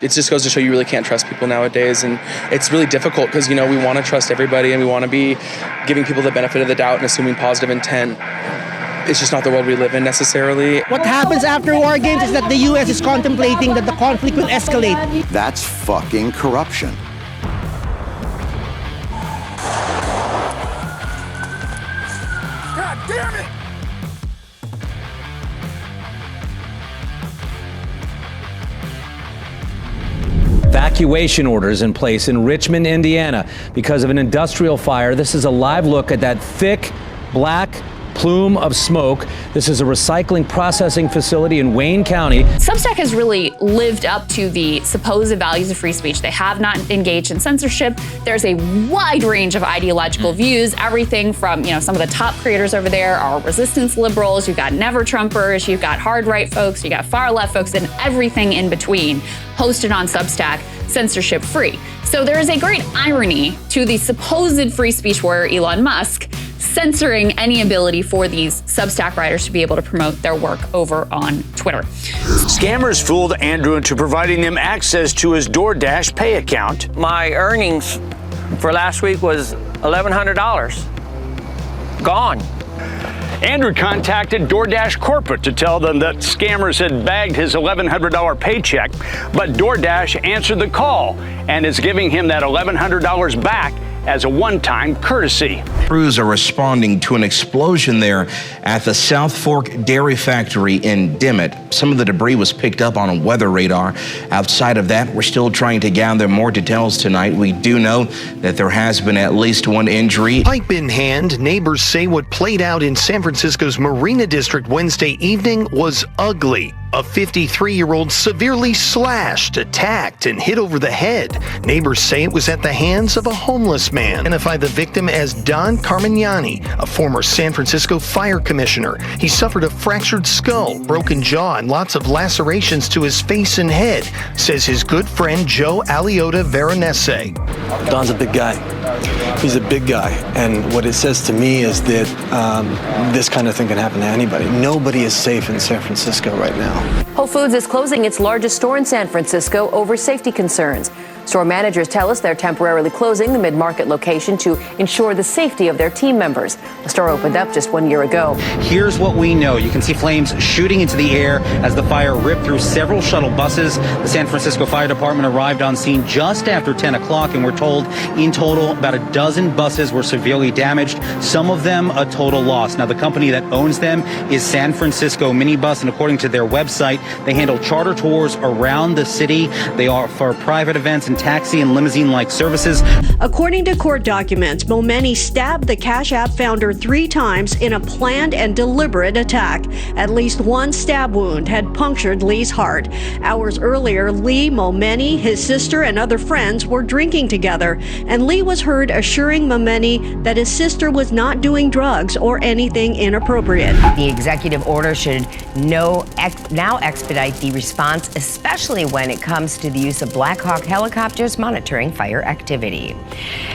It just goes to show you really can't trust people nowadays, and it's really difficult because, we want to trust everybody and we want to be giving people the benefit of the doubt and assuming positive intent. It's just not the world we live in necessarily. What happens after war games is that the U.S. is contemplating that the conflict will escalate. That's fucking corruption. God damn it! Evacuation orders in place in Richmond, Indiana, because of an industrial fire. This is a live look at that thick, black plume of smoke. This is a recycling processing facility in Wayne County. Substack has really lived up to the supposed values of free speech. They have not engaged in censorship. There's a wide range of ideological views, everything from, some of the top creators over there are resistance liberals, you've got never Trumpers, you've got hard right folks, you got far left folks, and everything in between hosted on Substack, censorship free. So there is a great irony to the supposed free speech warrior Elon Musk censoring any ability for these Substack writers to be able to promote their work over on Twitter. Scammers fooled Andrew into providing them access to his DoorDash pay account. My earnings for last week was $1,100. Gone. Andrew contacted DoorDash corporate to tell them that scammers had bagged his $1,100 paycheck, but DoorDash answered the call and is giving him that $1,100 back as a one-time courtesy. Crews are responding to an explosion there at the South Fork Dairy Factory in Dimmitt. Some of the debris was picked up on a weather radar. Outside of that, we're still trying to gather more details tonight. We do know that there has been at least one injury. Pipe in hand, neighbors say what played out in San Francisco's Marina District Wednesday evening was ugly. A 53-year-old severely slashed, attacked, and hit over the head. Neighbors say it was at the hands of a homeless man. Identified the victim as Don Carmignani, a former San Francisco fire commissioner. He suffered a fractured skull, broken jaw, and lots of lacerations to his face and head, says his good friend Joe Aliota Veronese. Don's a big guy. He's a big guy, and what it says to me is that this kind of thing can happen to anybody. Nobody is safe in San Francisco right now. Whole Foods is closing its largest store in San Francisco over safety concerns. Store managers tell us they're temporarily closing the mid-market location to ensure the safety of their team members. The store opened up just 1 year ago. Here's what we know. You can see flames shooting into the air as the fire ripped through several shuttle buses. The San Francisco Fire Department arrived on scene just after 10 o'clock, and we're told in total about a dozen buses were severely damaged, some of them a total loss. Now, the company that owns them is San Francisco Minibus, and according to their website, they handle charter tours around the city. They offer private events and taxi and limousine-like services. According to court documents, Momeni stabbed the Cash App founder 3 times in a planned and deliberate attack. At least one stab wound had punctured Lee's heart. Hours earlier, Lee, Momeni, his sister, and other friends were drinking together, and Lee was heard assuring Momeni that his sister was not doing drugs or anything inappropriate. The executive order should now expedite the response, especially when it comes to the use of Black Hawk helicopters monitoring fire activity.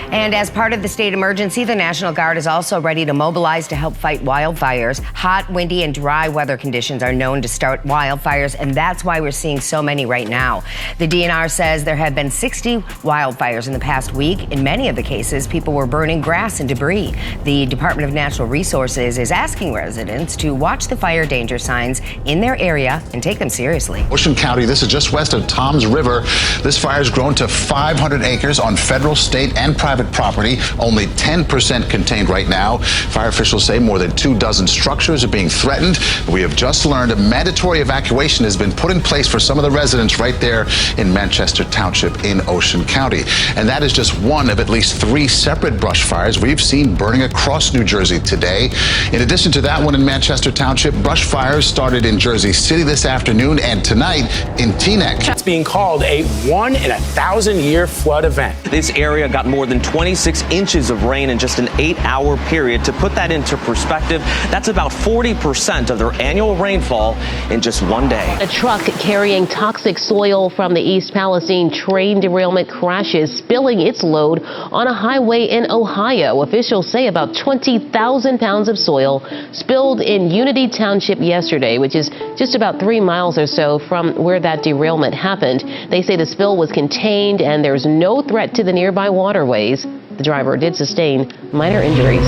And as part of the state emergency, the National Guard is also ready to mobilize to help fight wildfires. Hot, windy, and dry weather conditions are known to start wildfires, and that's why we're seeing so many right now. The DNR says there have been 60 wildfires in the past week. In many of the cases, people were burning grass and debris. The Department of Natural Resources is asking residents to watch the fire danger signs in their area and take them seriously. Ocean County, this is just west of Toms River. This fire's grown to 500 acres on federal, state, and private property. Only 10% contained right now. Fire officials say more than 24 structures are being threatened. We have just learned a mandatory evacuation has been put in place for some of the residents right there in Manchester Township in Ocean County. And that is just one of at least 3 separate brush fires we've seen burning across New Jersey today. In addition to that one in Manchester Township, brush fires started in Jersey City this afternoon and tonight in Teaneck. It's being called a 1 in 1,000 1,000-year flood event. This area got more than 26 inches of rain in just an 8-hour period. To put that into perspective, that's about 40% of their annual rainfall in just one day. A truck carrying toxic soil from the East Palestine train derailment crashes, spilling its load on a highway in Ohio. Officials say about 20,000 pounds of soil spilled in Unity Township yesterday, which is just about 3 miles or so from where that derailment happened. They say the spill was contained and there's no threat to the nearby waterways. The driver did sustain minor injuries.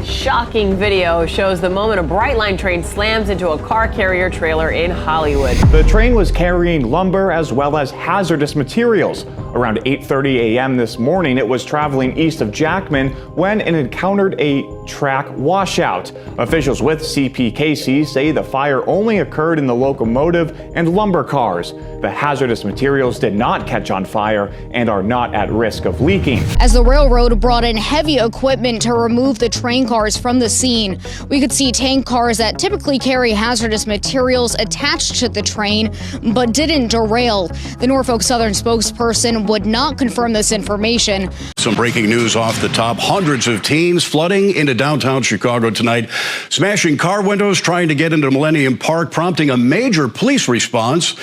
Shocking video shows the moment a Brightline train slams into a car carrier trailer in Hollywood. The train was carrying lumber as well as hazardous materials. Around 8:30 a.m. this morning, it was traveling east of Jackman when it encountered a track washout. Officials with CPKC say the fire only occurred in the locomotive and lumber cars. The hazardous materials did not catch on fire and are not at risk of leaking. As the railroad brought in heavy equipment to remove the train cars from the scene, we could see tank cars that typically carry hazardous materials attached to the train but didn't derail. The Norfolk Southern spokesperson would not confirm this information. Some breaking news off the top. Hundreds of teens flooding into downtown Chicago tonight, smashing car windows, trying to get into Millennium Park, prompting a major police response.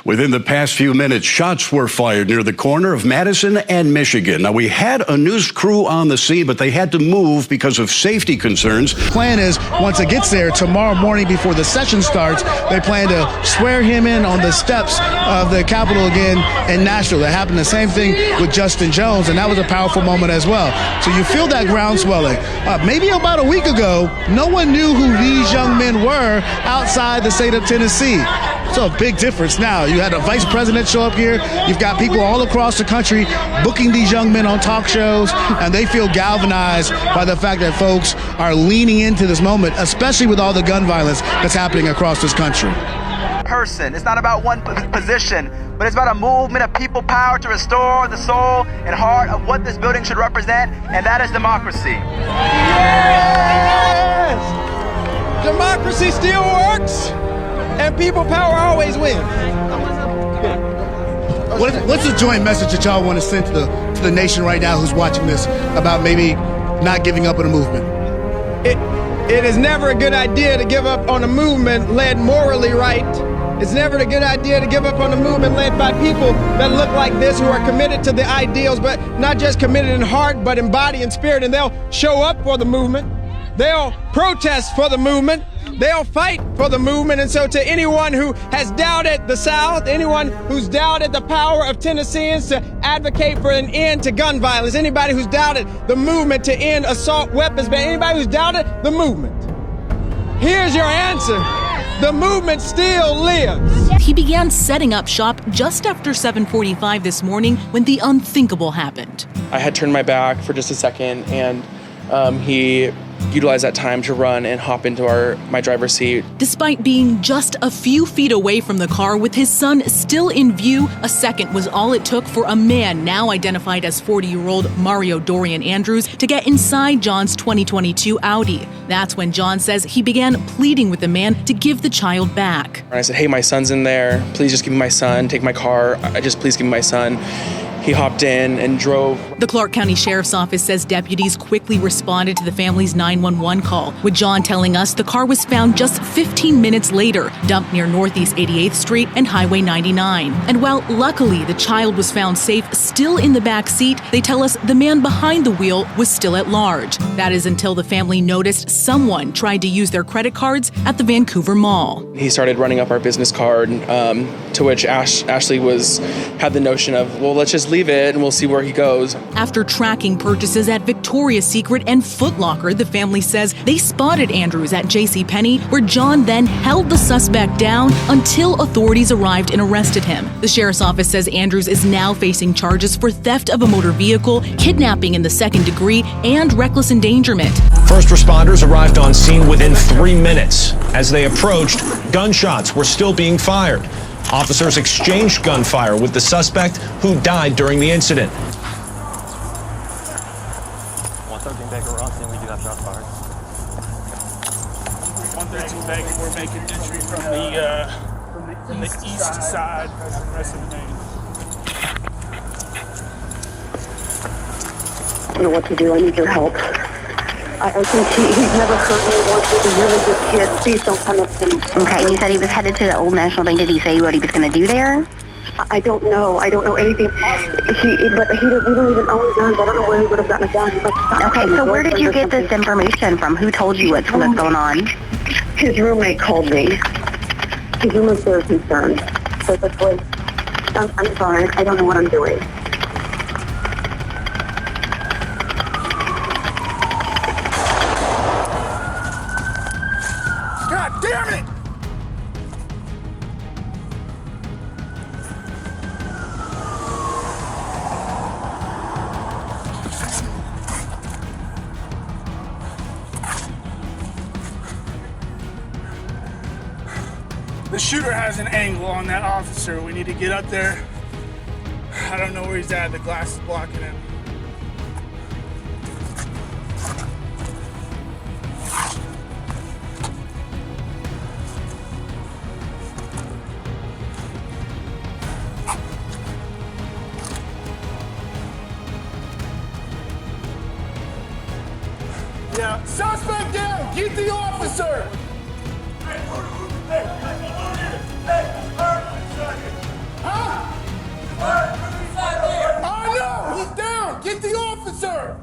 Within the past few minutes, shots were fired near the corner of Madison and Michigan. Now, we had a news crew on the scene, but they had to move because of safety concerns. Plan is, once it gets there tomorrow morning before the session starts, they plan to swear him in on the steps of the Capitol again in Nashville. That happened the same thing with Justin Jones, and that was a powerful moment as well. So you feel that ground swelling. Maybe about a week ago, no one knew who these young men were outside the state of Tennessee. So a big difference now. You had a vice president show up here. You've got people all across the country booking these young men on talk shows, and they feel galvanized by the fact that folks are leaning into this moment, especially with all the gun violence that's happening across this country. Person. It's not about one position, but it's about a movement of people power to restore the soul and heart of what this building should represent, and that is democracy. Yes! Democracy still works, and people power always wins. What's the joint message that y'all want to send to the nation right now who's watching this about maybe not giving up on a movement? It is never a good idea to give up on a movement led morally right. It's never a good idea to give up on a movement led by people that look like this, who are committed to the ideals, but not just committed in heart, but in body and spirit. And they'll show up for the movement. They'll protest for the movement. They'll fight for the movement. And so to anyone who has doubted the South, anyone who's doubted the power of Tennesseans to advocate for an end to gun violence, anybody who's doubted the movement to end assault weapons ban, anybody who's doubted the movement, here's your answer. The movement still lives. He began setting up shop just after 7:45 this morning when the unthinkable happened. I had turned my back for just a second, and he utilized that time to run and hop into my driver's seat. Despite being just a few feet away from the car with his son still in view, a second was all it took for a man now identified as 40-year-old Mario Dorian Andrews to get inside John's 2022 Audi. That's when John says he began pleading with the man to give the child back. And I said, hey, my son's in there. Please just give me my son. Take my car. Please give me my son. He hopped in and drove. The Clark County Sheriff's Office says deputies quickly responded to the family's 911 call, with John telling us the car was found just 15 minutes later, dumped near Northeast 88th Street and Highway 99. And while luckily the child was found safe still in the back seat, they tell us the man behind the wheel was still at large. That is until the family noticed someone tried to use their credit cards at the Vancouver Mall. He started running up our business card, to which Ashley had the notion of, well, let's just leave it and we'll see where he goes. After tracking purchases at Victoria's Secret and Foot Locker, the family says they spotted Andrews at JCPenney, where John then held the suspect down until authorities arrived and arrested him. The sheriff's office says Andrews is now facing charges for theft of a motor vehicle, kidnapping in the second degree, and reckless endangerment. First responders arrived on scene within 3 minutes. As they approached, gunshots were still being fired. Officers exchanged gunfire with the suspect who died during the incident. 113 Baker, we're on scene. We do have shots fired. 113 Baker, we're making entry from the From the east side of the rest of the main. I don't know what to do. I need your help. I think he's never hurt me once. He's a really good kid. Please don't come up to him. Okay, you said he was headed to the Old National Bank. Did he say what he was going to do there? I don't know. I don't know anything. We don't even own guns. I don't know where he would have gotten a gun. Okay, so where did you get this information from? Who told you what's going on? His roommate called me. His roommate's very concerned. So that's why I'm sorry. I don't know what I'm doing. God damn it! The shooter has an angle on that officer. We need to get up there. I don't know where he's at. The glass is blocking him. Yeah. Suspect down! Get the officer! Huh? Oh no! He's down! Get the officer!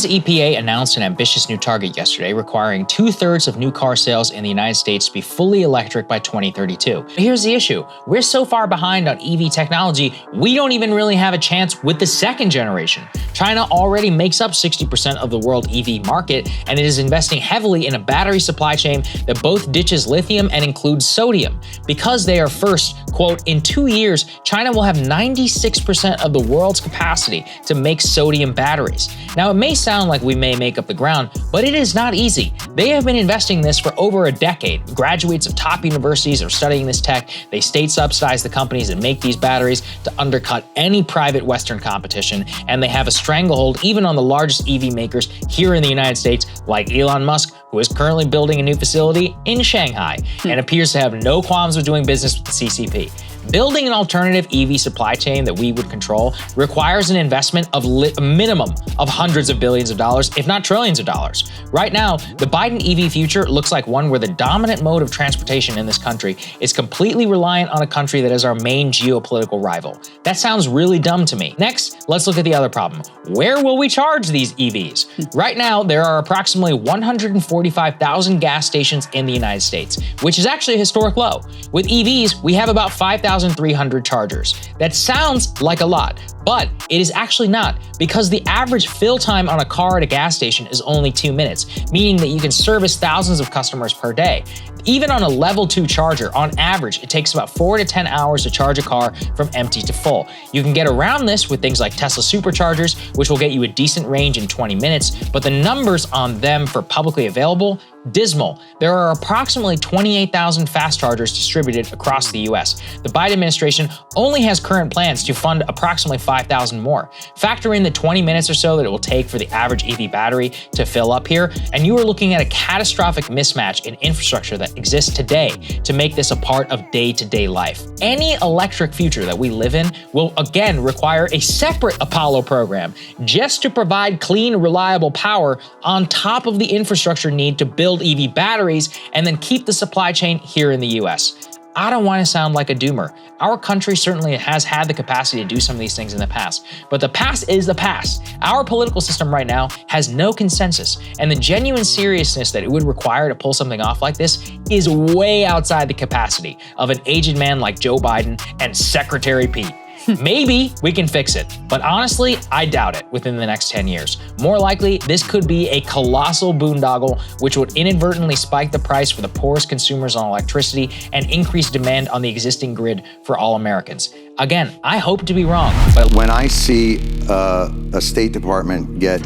EPA announced an ambitious new target yesterday, requiring 2/3 of new car sales in the United States to be fully electric by 2032. But here's the issue. We're so far behind on EV technology, we don't even really have a chance with the second generation. China already makes up 60% of the world EV market, and it is investing heavily in a battery supply chain that both ditches lithium and includes sodium. Because they are first, quote, in 2 years, China will have 96% of the world's capacity to make sodium batteries. Now, it may sound like we may make up the ground, but it is not easy. They have been investing in this for over a decade. Graduates of top universities are studying this tech. They state subsidize the companies that make these batteries to undercut any private Western competition, and they have a stranglehold even on the largest EV makers here in the United States, like Elon Musk, who is currently building a new facility in Shanghai and appears to have no qualms with doing business with the CCP. Building an alternative EV supply chain that we would control requires an investment of a minimum of hundreds of billions of dollars, if not trillions of dollars. Right now, the Biden EV future looks like one where the dominant mode of transportation in this country is completely reliant on a country that is our main geopolitical rival. That sounds really dumb to me. Next, let's look at the other problem. Where will we charge these EVs? Right now, there are approximately 145,000 gas stations in the United States, which is actually a historic low. With EVs, we have about 5,300 chargers. That sounds like a lot, but it is actually not, because the average fill time on a car at a gas station is only 2 minutes, meaning that you can service thousands of customers per day. Even on a level 2 charger, on average, it takes about 4 to 10 hours to charge a car from empty to full. You can get around this with things like Tesla superchargers, which will get you a decent range in 20 minutes, but the numbers on them for publicly available, dismal. There are approximately 28,000 fast chargers distributed across the US. The Biden administration only has current plans to fund approximately 5,000 more. Factor in the 20 minutes or so that it will take for the average EV battery to fill up here, and you are looking at a catastrophic mismatch in infrastructure that exists today to make this a part of day-to-day life. Any electric future that we live in will again require a separate Apollo program just to provide clean, reliable power on top of the infrastructure need to build EV batteries and then keep the supply chain here in the US. I don't want to sound like a doomer. Our country certainly has had the capacity to do some of these things in the past, but the past is the past. Our political system right now has no consensus, and the genuine seriousness that it would require to pull something off like this is way outside the capacity of an aged man like Joe Biden and Secretary Pete. Maybe we can fix it, but honestly, I doubt it within the next 10 years. More likely, this could be a colossal boondoggle which would inadvertently spike the price for the poorest consumers on electricity and increase demand on the existing grid for all Americans. Again, I hope to be wrong, but when I see a State Department get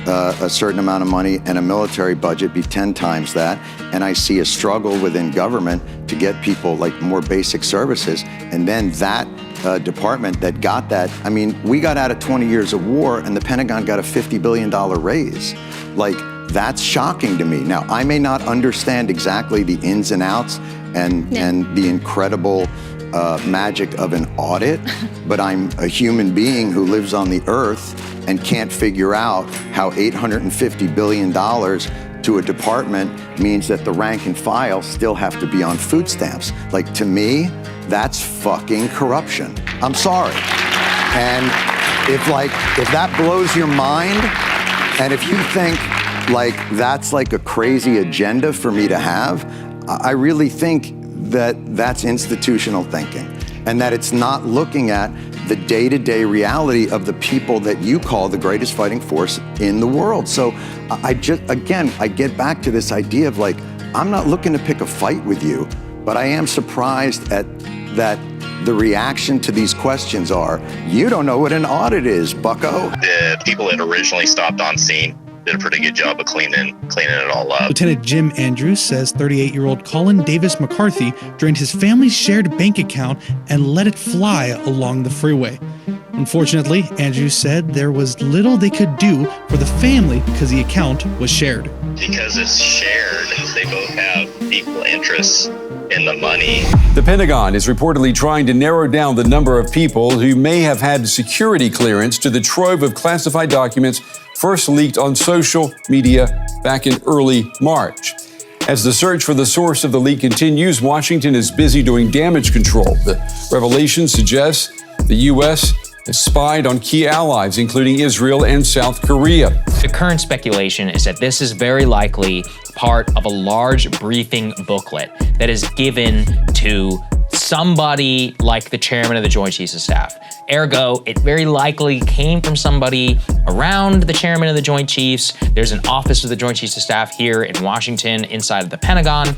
a certain amount of money and a military budget be 10 times that, and I see a struggle within government to get people like more basic services, and then that department that got that. I mean, we got out of 20 years of war and the Pentagon got a $50 billion raise. Like, that's shocking to me. Now, I may not understand exactly the ins and outs and the incredible magic of an audit, but I'm a human being who lives on the earth and can't figure out how $850 billion to a department means that the rank and file still have to be on food stamps. Like, to me, that's fucking corruption. I'm sorry. And if that blows your mind, and if you think like that's like a crazy agenda for me to have, I really think that that's institutional thinking, and that it's not looking at the day-to-day reality of the people that you call the greatest fighting force in the world. So I get back to this idea of like, I'm not looking to pick a fight with you, but I am surprised at that the reaction to these questions are, you don't know what an audit is, bucko. The people that originally stopped on scene did a pretty good job of cleaning it all up. Lieutenant Jim Andrews says 38-year-old Colin Davis McCarthy drained his family's shared bank account and let it fly along the freeway. Unfortunately, Andrews said there was little they could do for the family because the account was shared. Because it's shared, they both have equal interests in the money. The Pentagon is reportedly trying to narrow down the number of people who may have had security clearance to the trove of classified documents first leaked on social media back in early March. As the search for the source of the leak continues, Washington is busy doing damage control. The revelation suggests the U.S. has spied on key allies, including Israel and South Korea. The current speculation is that this is very likely part of a large briefing booklet that is given to somebody like the chairman of the Joint Chiefs of Staff. Ergo, it very likely came from somebody around the chairman of the Joint Chiefs. There's an office of the Joint Chiefs of Staff here in Washington inside of the Pentagon,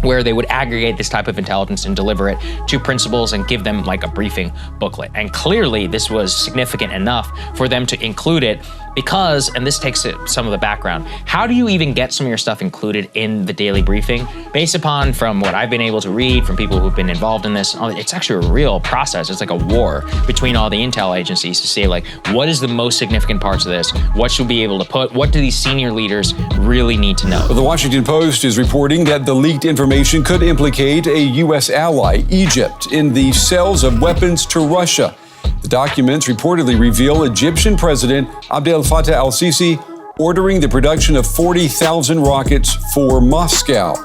where they would aggregate this type of intelligence and deliver it to principals and give them like a briefing booklet. And clearly this was significant enough for them to include it because, and this takes some of the background, how do you even get some of your stuff included in the daily briefing? Based upon from what I've been able to read from people who've been involved in this, it's actually a real process. It's like a war between all the intel agencies to say like, what is the most significant parts of this? What should we be able to put? What do these senior leaders really need to know? The Washington Post is reporting that the leaked information could implicate a U.S. ally, Egypt, in the sales of weapons to Russia. The documents reportedly reveal Egyptian President Abdel Fattah al-Sisi ordering the production of 40,000 rockets for Moscow,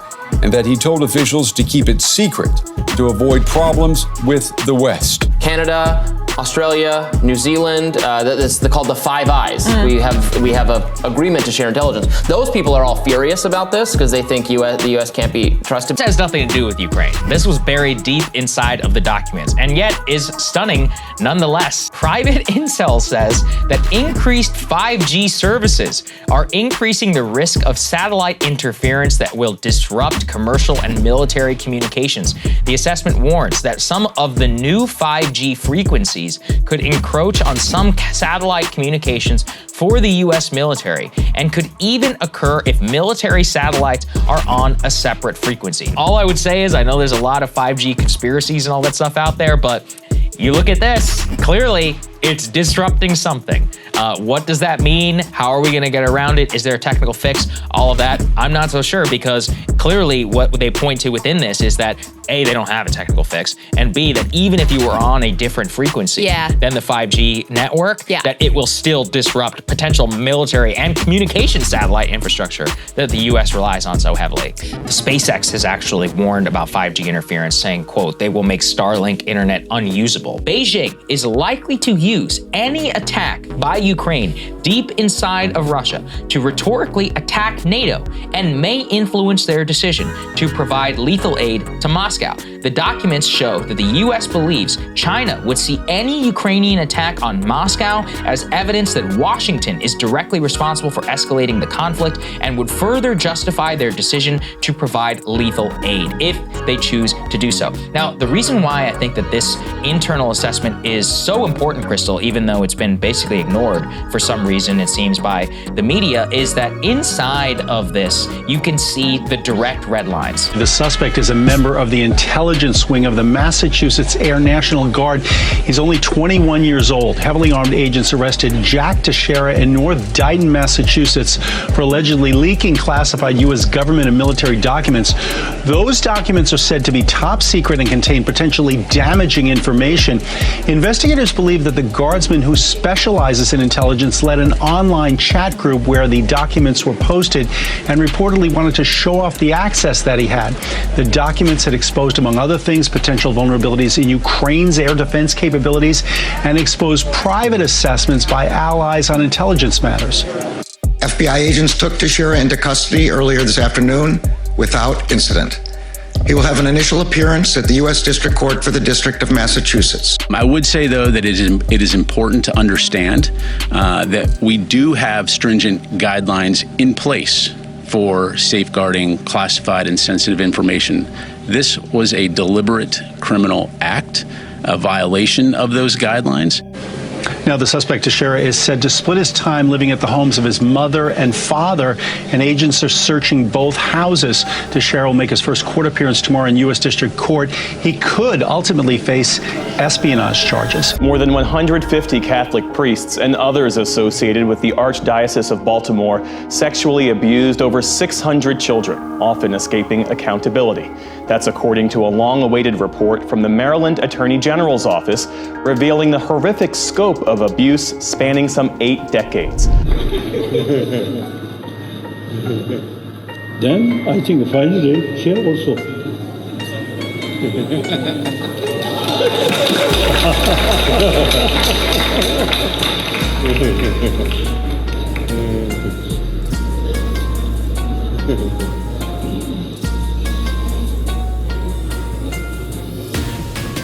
and that he told officials to keep it secret to avoid problems with the West. Canada, Australia, New Zealand, that's called the Five Eyes. We have an agreement to share intelligence. Those people are all furious about this because they think the U.S. can't be trusted. It has nothing to do with Ukraine. This was buried deep inside of the documents and yet is stunning nonetheless. Private intel says that increased 5G services are increasing the risk of satellite interference that will disrupt commercial and military communications. The assessment warns that some of the new 5G frequencies could encroach on some satellite communications for the U.S. military and could even occur if military satellites are on a separate frequency. All I would say is I know there's a lot of 5G conspiracies and all that stuff out there, but you look at this, clearly it's disrupting something. What does that mean? How are we gonna get around it? Is there a technical fix? All of that, I'm not so sure because clearly what they point to within this is that A, they don't have a technical fix, and B, that even if you were on a different frequency than the 5G network, that it will still disrupt potential military and communication satellite infrastructure that the US relies on so heavily. The SpaceX has actually warned about 5G interference, saying, quote, they will make Starlink internet unusable. Beijing is likely to use any attack by Ukraine deep inside of Russia to rhetorically attack NATO and may influence their decision to provide lethal aid to Moscow. The documents show that the US believes China would see any Ukrainian attack on Moscow as evidence that Washington is directly responsible for escalating the conflict and would further justify their decision to provide lethal aid if they choose to do so. Now, the reason why I think that this internal assessment is so important, Crystal, even though it's been basically ignored for some reason, it seems, by the media, is that inside of this, you can see the direct red lines. The suspect is a member of the intelligence intelligence wing of the Massachusetts Air National Guard. He's only 21 years old. Heavily armed agents arrested Jack Teixeira in North Dayton, Massachusetts, for allegedly leaking classified U.S. government and military documents. Those documents are said to be top secret and contain potentially damaging information. Investigators believe that the guardsman who specializes in intelligence led an online chat group where the documents were posted and reportedly wanted to show off the access that he had. The documents had exposed, among other things, potential vulnerabilities in Ukraine's air defense capabilities and exposed private assessments by allies on intelligence matters. FBI agents took Teixeira into custody earlier this afternoon without incident. He will have an initial appearance at the U.S. District Court for the District of Massachusetts. I would say, though, that it is important to understand that we do have stringent guidelines in place for safeguarding classified and sensitive information. This was a deliberate criminal act, a violation of those guidelines. Now, the suspect, Teixeira, is said to split his time living at the homes of his mother and father, and agents are searching both houses. Teixeira will make his first court appearance tomorrow in U.S. District Court. He could ultimately face espionage charges. More than 150 Catholic priests and others associated with the Archdiocese of Baltimore sexually abused over 600 children, often escaping accountability. That's according to a long-awaited report from the Maryland Attorney General's office revealing the horrific scope of abuse spanning some 8 decades. Then I think finally here also.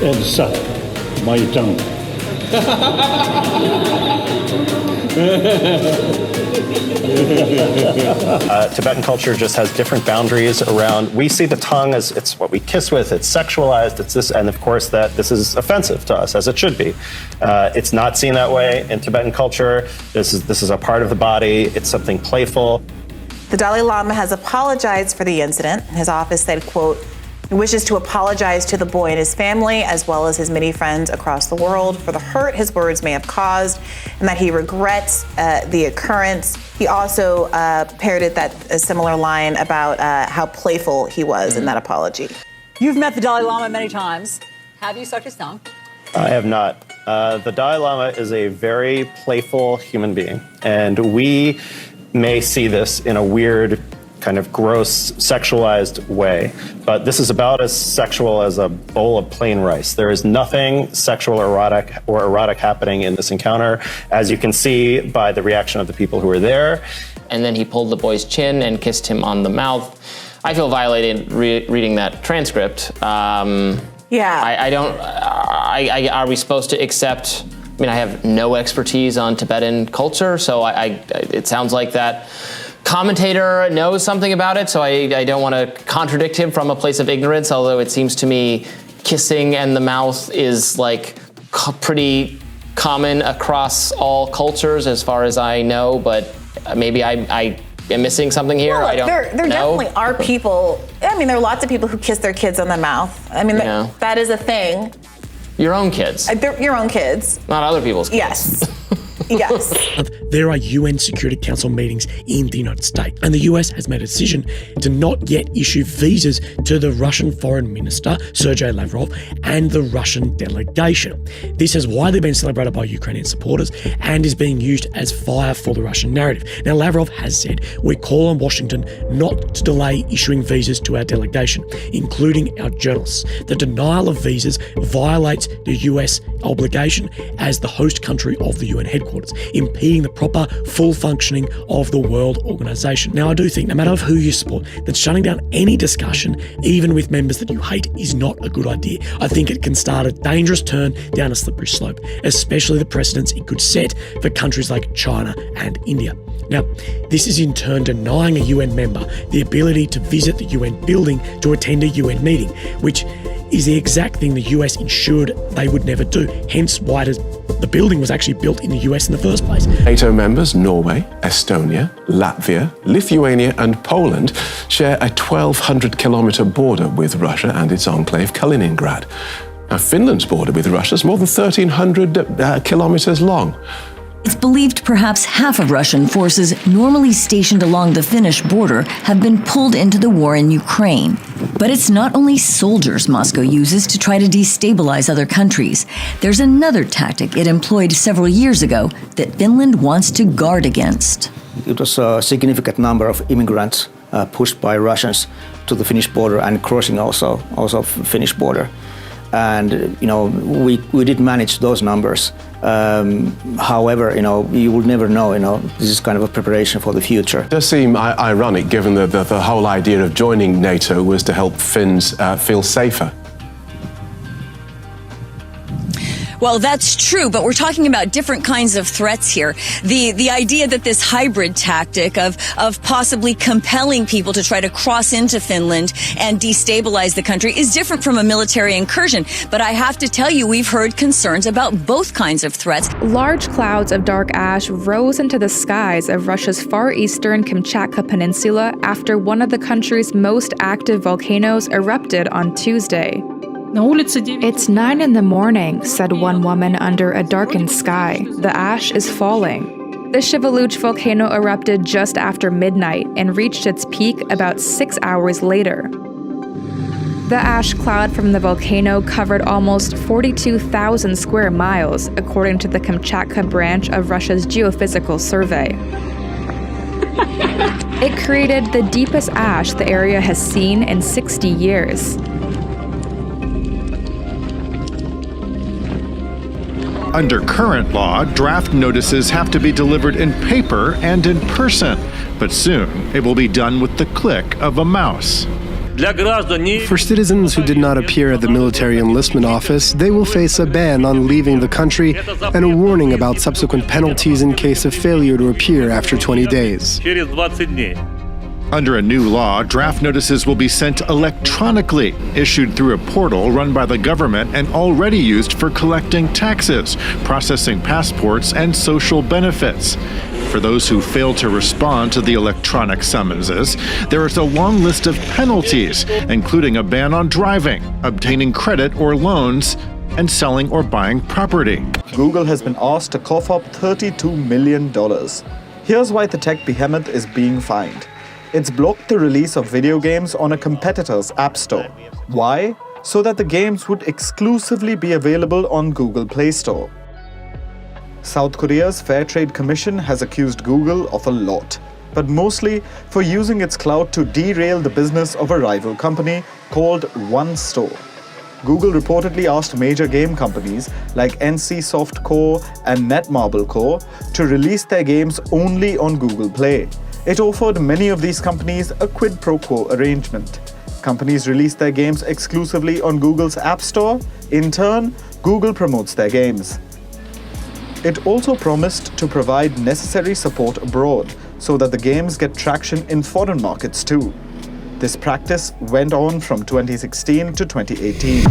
Elsa, my tongue. Tibetan culture just has different boundaries around. We see the tongue as it's what we kiss with, it's sexualized, it's this, and of course that this is offensive to us, as it should be. It's not seen that way in Tibetan culture. This is a part of the body. It's something playful. The Dalai Lama has apologized for the incident. His office said, quote, he wishes to apologize to the boy and his family, as well as his many friends across the world, for the hurt his words may have caused, and that he regrets the occurrence. He also parroted a similar line about how playful he was in that apology. You've met the Dalai Lama many times. Have you sucked his thumb? I have not. The Dalai Lama is a very playful human being, and we may see this in a weird, kind of gross, sexualized way. But this is about as sexual as a bowl of plain rice. There is nothing sexual or erotic happening in this encounter, as you can see by the reaction of the people who were there. And then he pulled the boy's chin and kissed him on the mouth. I feel violated reading that transcript. Yeah. Are we supposed to accept? I mean, I have no expertise on Tibetan culture, so it sounds like that commentator knows something about it, so I don't want to contradict him from a place of ignorance, although it seems to me kissing and the mouth is like pretty common across all cultures as far as I know, but maybe I am missing something here. Well, I don't there know. definitely are people, I mean, there are lots of people who kiss their kids on the mouth. I mean, that is a thing. Your own kids. Your own kids. Not other people's kids. Yes. Yes. There are UN Security Council meetings in the United States, and the US has made a decision to not yet issue visas to the Russian Foreign Minister, Sergei Lavrov, and the Russian delegation. This has widely been celebrated by Ukrainian supporters and is being used as fire for the Russian narrative. Now, Lavrov has said, we call on Washington not to delay issuing visas to our delegation, including our journalists. The denial of visas violates the US obligation as the host country of the UN headquarters, impeding the proper full functioning of the World Organization. Now, I do think, no matter who you support, that shutting down any discussion, even with members that you hate, is not a good idea. I think it can start a dangerous turn down a slippery slope, especially the precedents it could set for countries like China and India. Now, this is in turn denying a UN member the ability to visit the UN building to attend a UN meeting, which is the exact thing the US ensured they would never do. Hence why the building was actually built in the US in the first place. NATO members Norway, Estonia, Latvia, Lithuania and Poland share a 1,200-kilometre border with Russia and its enclave Kaliningrad. Now, Finland's border with Russia is more than 1,300 kilometres long. It's believed perhaps half of Russian forces normally stationed along the Finnish border have been pulled into the war in Ukraine. But it's not only soldiers Moscow uses to try to destabilize other countries. There's another tactic it employed several years ago that Finland wants to guard against. It was a significant number of immigrants pushed by Russians to the Finnish border and crossing also Finnish border. And we did manage those numbers. However, you will never know. This is kind of a preparation for the future. It does seem ironic, given that the whole idea of joining NATO was to help Finns feel safer. Well, that's true, but we're talking about different kinds of threats here. The idea that this hybrid tactic of possibly compelling people to try to cross into Finland and destabilize the country is different from a military incursion. But I have to tell you, we've heard concerns about both kinds of threats. Large clouds of dark ash rose into the skies of Russia's far eastern Kamchatka Peninsula after one of the country's most active volcanoes erupted on Tuesday. It's 9 in the morning, said one woman under a darkened sky. The ash is falling. The Shivaluch volcano erupted just after midnight and reached its peak about 6 hours later. The ash cloud from the volcano covered almost 42,000 square miles, according to the Kamchatka branch of Russia's Geophysical Survey. It created the deepest ash the area has seen in 60 years. Under current law, draft notices have to be delivered in paper and in person, but soon it will be done with the click of a mouse. For citizens who did not appear at the military enlistment office, they will face a ban on leaving the country and a warning about subsequent penalties in case of failure to appear after 20 days. Under a new law, draft notices will be sent electronically, issued through a portal run by the government and already used for collecting taxes, processing passports, and social benefits. For those who fail to respond to the electronic summonses, there is a long list of penalties, including a ban on driving, obtaining credit or loans, and selling or buying property. Google has been asked to cough up $32 million. Here's why the tech behemoth is being fined. It's blocked the release of video games on a competitor's app store. Why? So that the games would exclusively be available on Google Play Store. South Korea's Fair Trade Commission has accused Google of a lot, but mostly for using its clout to derail the business of a rival company called One Store. Google reportedly asked major game companies like NCSoft Corp. And Netmarble Corp. To release their games only on Google Play. It offered many of these companies a quid pro quo arrangement. Companies release their games exclusively on Google's App Store. In turn, Google promotes their games. It also promised to provide necessary support abroad so that the games get traction in foreign markets too. This practice went on from 2016 to 2018.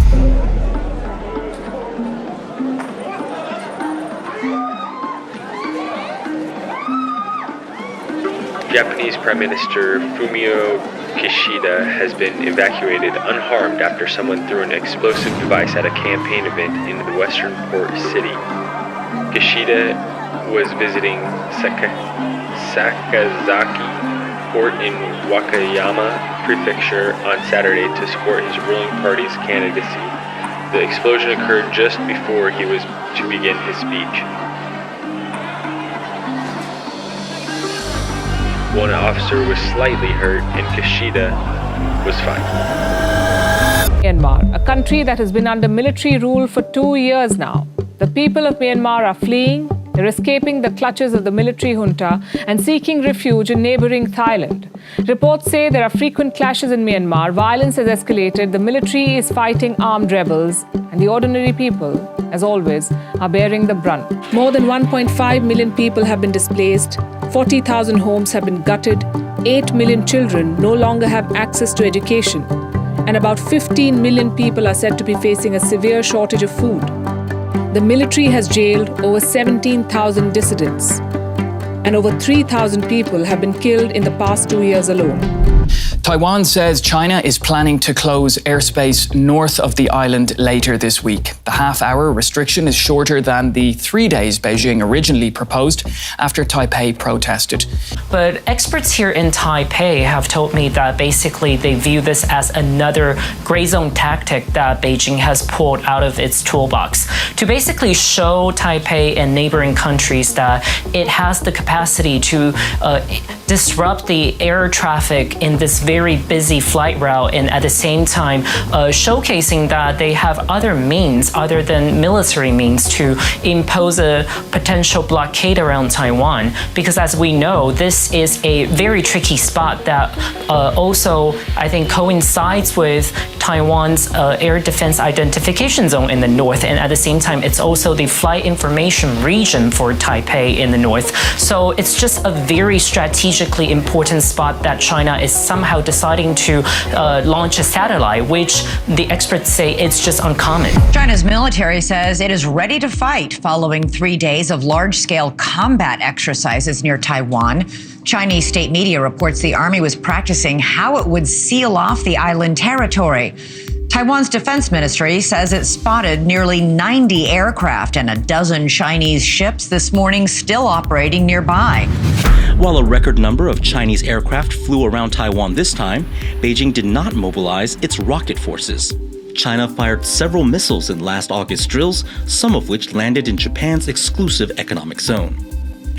Japanese Prime Minister Fumio Kishida has been evacuated unharmed after someone threw an explosive device at a campaign event in the western port city. Kishida was visiting Sakazaki Port in Wakayama Prefecture on Saturday to support his ruling party's candidacy. The explosion occurred just before he was to begin his speech. One officer was slightly hurt and Kishida was fine. Myanmar, a country that has been under military rule for 2 years now. The people of Myanmar are fleeing, they're escaping the clutches of the military junta and seeking refuge in neighboring Thailand. Reports say there are frequent clashes in Myanmar, violence has escalated, the military is fighting armed rebels, and the ordinary people, as always, are bearing the brunt. More than 1.5 million people have been displaced, 40,000 homes have been gutted, 8 million children no longer have access to education. and about 15 million people are said to be facing a severe shortage of food. The military has jailed over 17,000 dissidents, and over 3,000 people have been killed in the past 2 years alone. Taiwan says China is planning to close airspace north of the island later this week. The half-hour restriction is shorter than the 3 days Beijing originally proposed after Taipei protested. But experts here in Taipei have told me that basically they view this as another gray zone tactic that Beijing has pulled out of its toolbox to basically show Taipei and neighboring countries that it has the capacity to disrupt the air traffic in this very busy flight route, and at the same time showcasing that they have other means other than military means to impose a potential blockade around Taiwan, because as we know, this is a very tricky spot that also I think coincides with Taiwan's air defense identification zone in the north, and at the same time it's also the flight information region for Taipei in the north. So it's just a very strategically important spot that China is somehow deciding to launch a satellite, which the experts say it's just uncommon. China's military says it is ready to fight following 3 days of large-scale combat exercises near Taiwan. Chinese state media reports the army was practicing how it would seal off the island territory. Taiwan's defense ministry says it spotted nearly 90 aircraft and a dozen Chinese ships this morning still operating nearby. While a record number of Chinese aircraft flew around Taiwan this time, Beijing did not mobilize its rocket forces. China fired several missiles in last August's drills, some of which landed in Japan's exclusive economic zone.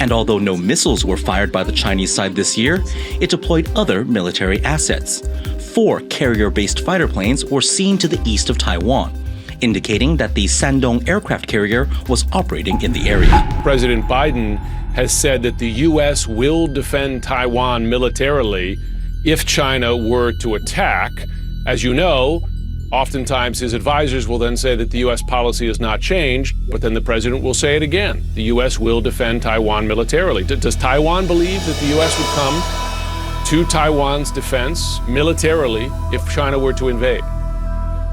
And although no missiles were fired by the Chinese side this year, it deployed other military assets. 4 carrier-based fighter planes were seen to the east of Taiwan, indicating that the Shandong aircraft carrier was operating in the area. President Biden has said that the U.S. will defend Taiwan militarily if China were to attack. As you know, oftentimes his advisors will then say that the U.S. policy has not changed, but then the president will say it again. The U.S. will defend Taiwan militarily. Does Taiwan believe that the U.S. would come to Taiwan's defense militarily if China were to invade?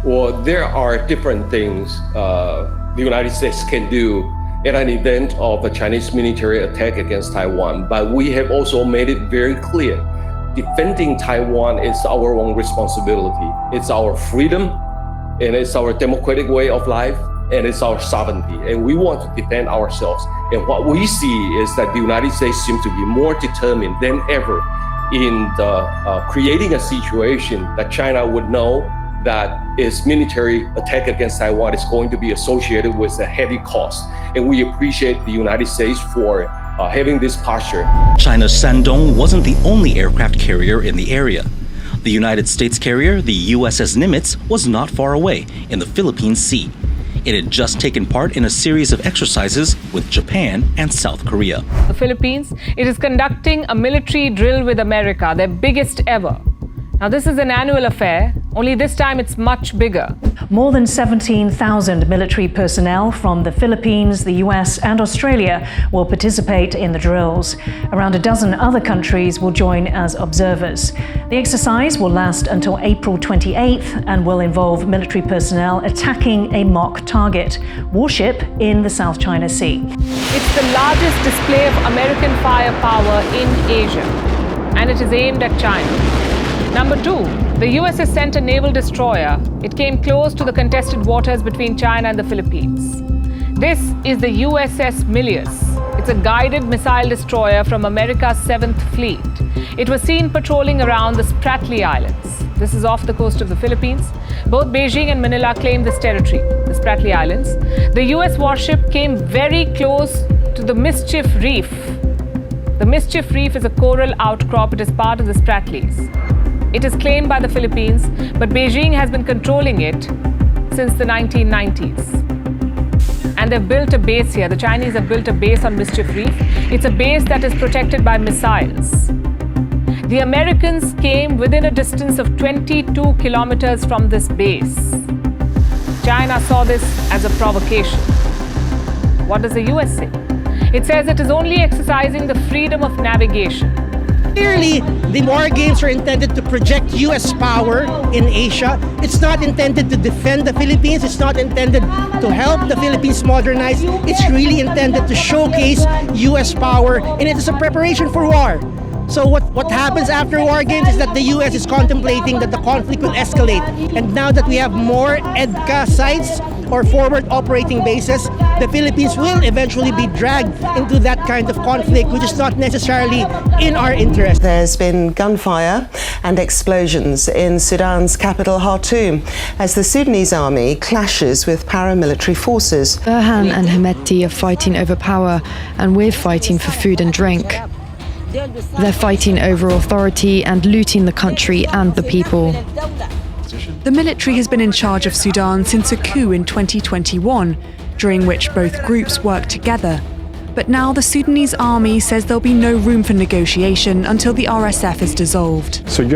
Well, there are different things the United States can do in an event of a Chinese military attack against Taiwan, but we have also made it very clear defending Taiwan is our own responsibility. It's our freedom, and it's our democratic way of life, and it's our sovereignty, and we want to defend ourselves. And what we see is that the United States seems to be more determined than ever in creating a situation that China would know that its military attack against Taiwan is going to be associated with a heavy cost. And we appreciate the United States for having this posture. China's Shandong wasn't the only aircraft carrier in the area. The United States carrier, the USS Nimitz, was not far away in the Philippine Sea. It had just taken part in a series of exercises with Japan and South Korea. The Philippines, it is conducting a military drill with America, their biggest ever. Now, this is an annual affair, only this time it's much bigger. More than 17,000 military personnel from the Philippines, the US, and Australia will participate in the drills. Around a dozen other countries will join as observers. The exercise will last until April 28th and will involve military personnel attacking a mock target warship in the South China Sea. It's the largest display of American firepower in Asia, and it is aimed at China. Number 2, the US has sent a naval destroyer. It came close to the contested waters between China and the Philippines. This is the USS Milius. It's a guided missile destroyer from America's 7th Fleet. It was seen patrolling around the Spratly Islands. This is off the coast of the Philippines. Both Beijing and Manila claim this territory, the Spratly Islands. The US warship came very close to the Mischief Reef. The Mischief Reef is a coral outcrop. It is part of the Spratlys. It is claimed by the Philippines, but Beijing has been controlling it since the 1990s. And they've built a base here. The Chinese have built a base on Mischief Reef. It's a base that is protected by missiles. The Americans came within a distance of 22 kilometers from this base. China saw this as a provocation. What does the US say? It says it is only exercising the freedom of navigation. Clearly, the War Games are intended to project U.S. power in Asia. It's not intended to defend the Philippines. It's not intended to help the Philippines modernize. It's really intended to showcase U.S. power, and it is a preparation for war. So what happens after War Games is that the U.S. is contemplating that the conflict will escalate. And now that we have more EDCA sites or forward operating bases, the Philippines will eventually be dragged into that kind of conflict, which is not necessarily in our interest. There's been gunfire and explosions in Sudan's capital, Khartoum, as the Sudanese army clashes with paramilitary forces. Burhan and Hemeti are fighting over power, and we're fighting for food and drink. They're fighting over authority and looting the country and the people. The military has been in charge of Sudan since a coup in 2021, during which both groups worked together. But now the Sudanese army says there'll be no room for negotiation until the RSF is dissolved. So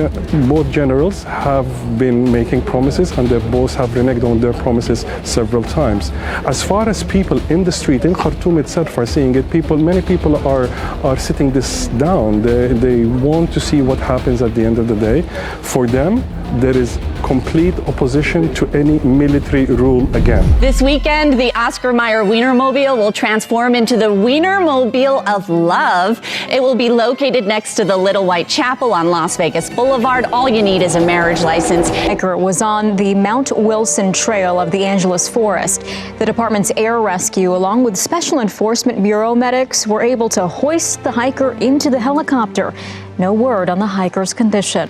both generals have been making promises, and they both have reneged on their promises several times. As far as people in the street, in Khartoum itself are seeing it, many people are sitting this down. They want to see what happens at the end of the day. For them, there is complete opposition to any military rule again. This weekend, the Oscar Mayer Wienermobile will transform into the Wienermobile of Love. It will be located next to the Little White Chapel on Las Vegas Boulevard. All you need is a marriage license. Hiker was on the Mount Wilson Trail of the Angeles Forest. The department's air rescue, along with Special Enforcement Bureau medics, were able to hoist the hiker into the helicopter. No word on the hiker's condition.